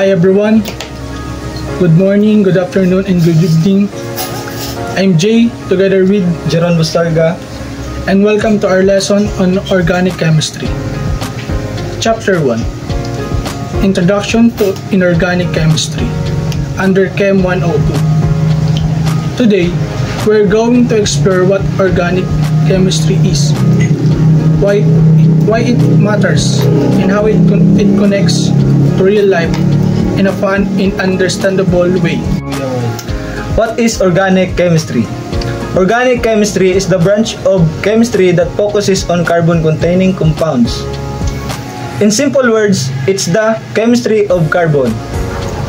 Hi everyone, good morning, good afternoon, and good evening. I'm Jay, together with Jeron Bustarga, and welcome to our lesson on Organic Chemistry. Chapter 1, Introduction to Inorganic Chemistry, under Chem 102. Today, we're going to explore what organic chemistry is, why it matters, and how it connects to real life in a fun and understandable way. What is organic chemistry? Organic chemistry is the branch of chemistry that focuses on carbon-containing compounds. In simple words, it's the chemistry of carbon.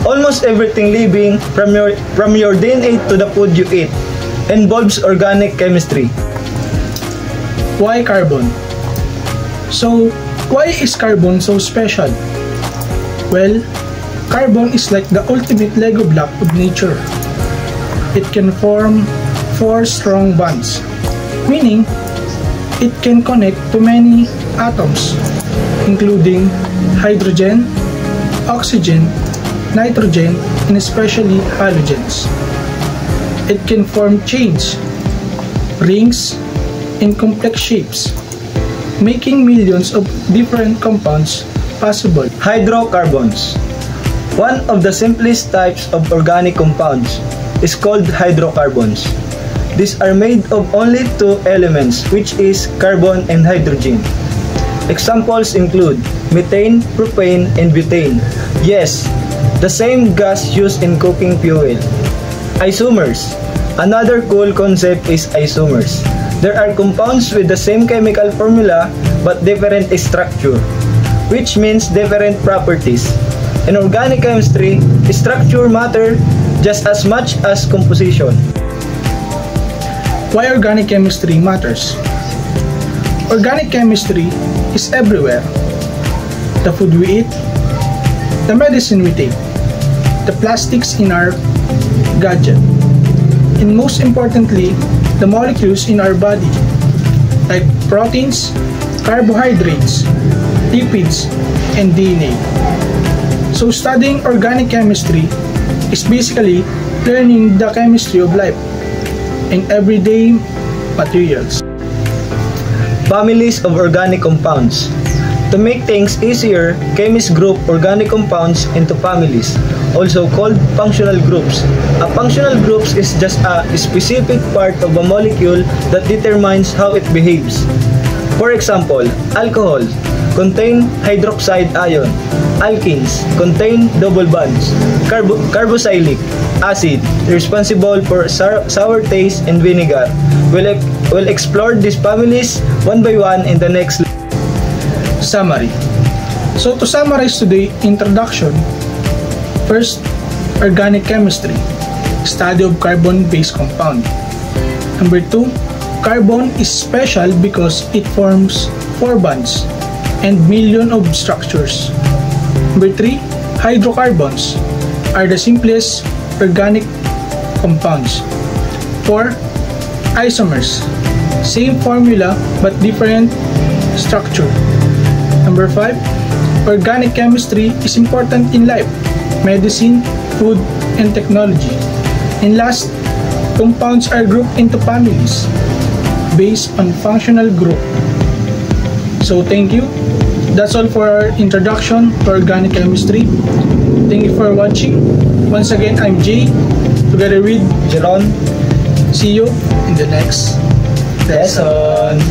Almost everything living, from your DNA to the food you eat, involves organic chemistry. Why carbon? So, why is carbon so special? Well, carbon is like the ultimate Lego block of nature. It can form 4 strong bonds, meaning it can connect to many atoms, including hydrogen, oxygen, nitrogen, and especially halogens. It can form chains, rings, and complex shapes, making millions of different compounds possible. Hydrocarbons. One of the simplest types of organic compounds is called hydrocarbons. These are made of only 2 elements, which is carbon and hydrogen. Examples include methane, propane, and butane. Yes, the same gas used in cooking fuel. Isomers. Another cool concept is isomers. There are compounds with the same chemical formula but different structure, which means different properties. In organic chemistry, structure matters just as much as composition. Why organic chemistry matters? Organic chemistry is everywhere. The food we eat, the medicine we take, the plastics in our gadget, and most importantly, the molecules in our body, like proteins, carbohydrates, lipids, and DNA. So studying organic chemistry is basically learning the chemistry of life and everyday materials. Families of organic compounds. To make things easier, chemists group organic compounds into families, also called functional groups. A functional group is just a specific part of a molecule that determines how it behaves. For example, alcohol contain hydroxide ion. Alkenes contain double bonds. Carboxylic acid, responsible for sour taste, and vinegar. We'll explore these families one by one in the next lesson. Summary. So to summarize today's introduction, first, organic chemistry, study of carbon-based compound. Number 2, carbon is special because it forms 4 bonds and millions of structures. Number 3, hydrocarbons are the simplest organic compounds. 4, isomers, same formula but different structure. Number 5, organic chemistry is important in life, medicine, food, and technology. And last, compounds are grouped into families based on functional group. So thank you. That's all for our introduction to organic chemistry. Thank you for watching. Once again, I'm Jay, together with Jeron. See you in the next lesson.